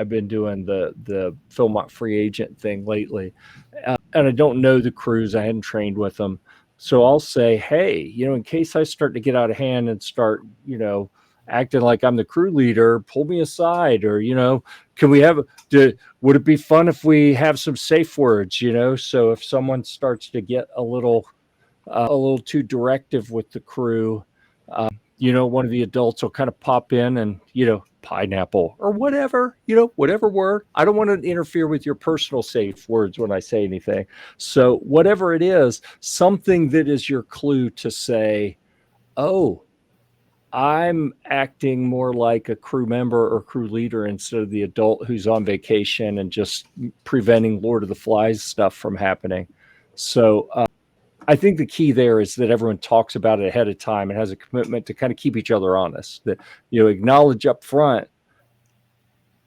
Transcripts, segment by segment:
I've been doing the Philmont free agent thing lately, and I don't know the crews. I hadn't trained with them, so I'll say, hey, in case I start to get out of hand and start, acting like I'm the crew leader, pull me aside, or can we have? Would it be fun if we have some safe words? So if someone starts to get a little too directive with the crew, one of the adults will kind of pop in and, pineapple or whatever, whatever word. I don't want to interfere with your personal safe words when I say anything. So whatever it is, something that is your clue to say, oh, I'm acting more like a crew member or crew leader instead of the adult who's on vacation and just preventing Lord of the Flies stuff from happening. So, I think the key there is that everyone talks about it ahead of time and has a commitment to kind of keep each other honest. That acknowledge up front,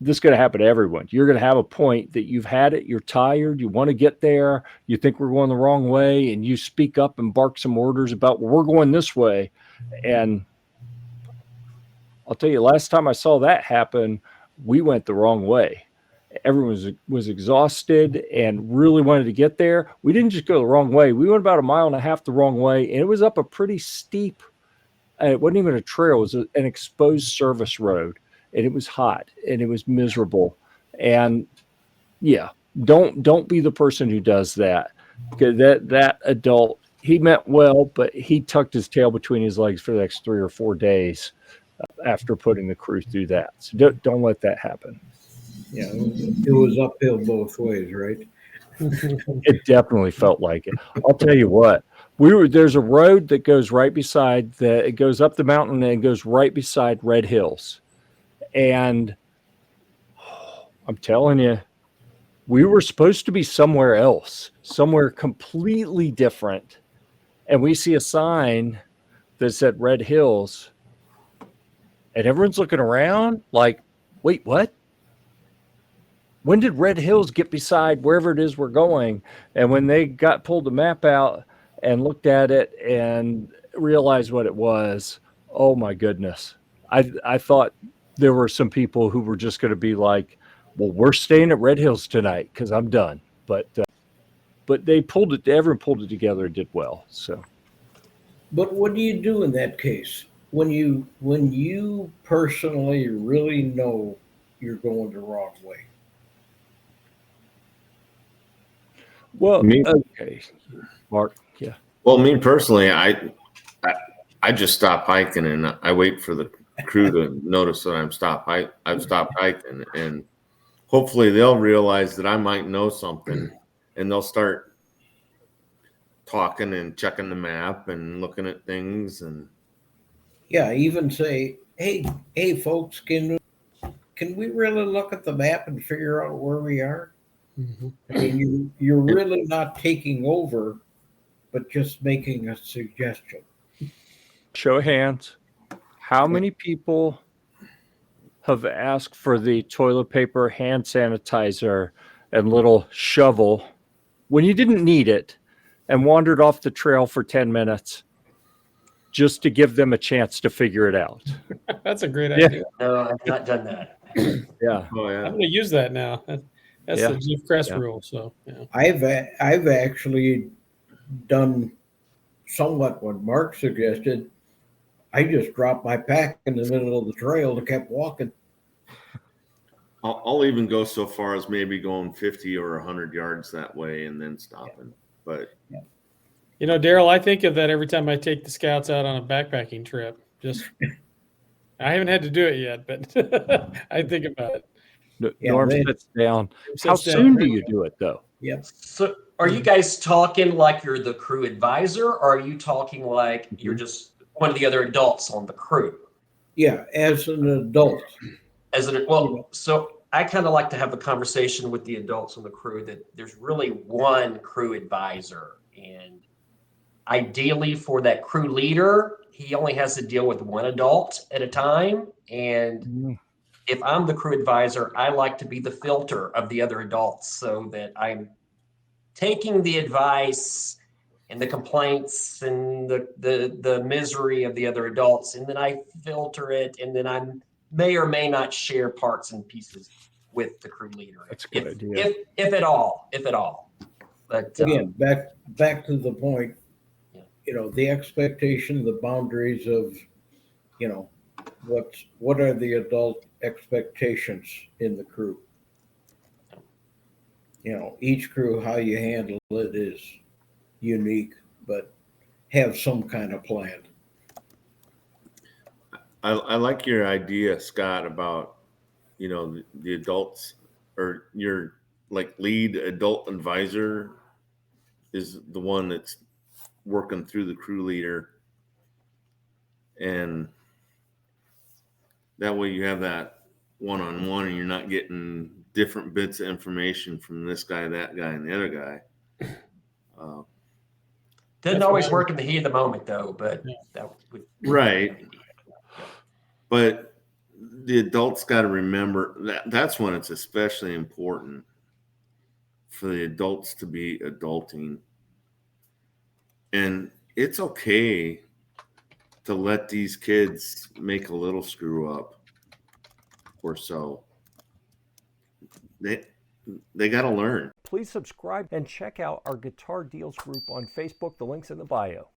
this is going to happen to everyone. You're going to have a point that you've had it, you're tired, you want to get there, you think we're going the wrong way, and you speak up and bark some orders about, well, we're going this way. And I'll tell you, last time I saw that happen, we went the wrong way. Everyone was exhausted and really wanted to get there. We didn't just go the wrong way. We went about 1.5 miles the wrong way, and it was up a pretty steep, it wasn't even a trail. It was an exposed service road, and it was hot, and it was miserable. And yeah, don't be the person who does that, because that adult, he meant well, but he tucked his tail between his legs for the next 3 or 4 days after putting the crew through that. So don't let that happen. Yeah, it was uphill both ways, right? It definitely felt like it. I'll tell you what. There's a road that goes right beside it goes up the mountain and it goes right beside Red Hills. And I'm telling you, we were supposed to be somewhere else, somewhere completely different. And we see a sign that said Red Hills. And everyone's looking around like, wait, what? When did Red Hills get beside wherever it is we're going? And when they pulled the map out and looked at it and realized what it was, oh my goodness. I thought there were some people who were just going to be like, well, we're staying at Red Hills tonight because I'm done. But everyone pulled it together and did well. So. But what do you do in that case? When you personally really know you're going the wrong way? Well, okay, Mark. Yeah. Well, me personally, I just stop hiking and I wait for the crew to notice that I've stopped hiking, and hopefully they'll realize that I might know something, and they'll start talking and checking the map and looking at things. And yeah, even say, hey, folks, can we really look at the map and figure out where we are? Mm-hmm. I mean, you're really not taking over, but just making a suggestion. Show of hands. How many people have asked for the toilet paper, hand sanitizer, and little shovel when you didn't need it and wandered off the trail for 10 minutes just to give them a chance to figure it out? That's a great idea. No, I've not done that. Yeah. Oh, yeah. I'm going to use that now. That's the Jeff Crest rule. So yeah. I've actually done somewhat what Mark suggested. I just dropped my pack in the middle of the trail and kept walking. I'll even go so far as maybe going 50 or 100 yards that way and then stopping. But Daryl, I think of that every time I take the scouts out on a backpacking trip. I haven't had to do it yet, but I think about it. Norm sits down. How soon do you do it, though? Yeah. So are you guys talking like you're the crew advisor, or are you talking like you're just one of the other adults on the crew? Yeah, as an adult. So I kind of like to have a conversation with the adults on the crew that there's really one crew advisor. And ideally for that crew leader, he only has to deal with one adult at a time. And if I'm the crew advisor, I like to be the filter of the other adults so that I'm taking the advice and the complaints and the misery of the other adults, and then I filter it, and then I may or may not share parts and pieces with the crew leader. That's a good if, idea. If at all, if at all. But Again, back to the point, Yeah. The expectation, the boundaries of, what are the adult expectations in the crew? Each crew, how you handle it is unique, but have some kind of plan. I like your idea, Scott, about the adults, or your like lead adult advisor is the one that's working through the crew leader, and that way you have that one-on-one, and you're not getting different bits of information from this guy, that guy, and the other guy. doesn't That's always right. work in the heat of the moment, though. But Yeah. that would Right. But the adults got to remember that's when it's especially important for the adults to be adulting. And it's okay to let these kids make a little screw up or so. They got to learn. Please subscribe and check out our Guitar Deals group on Facebook. The link's in the bio.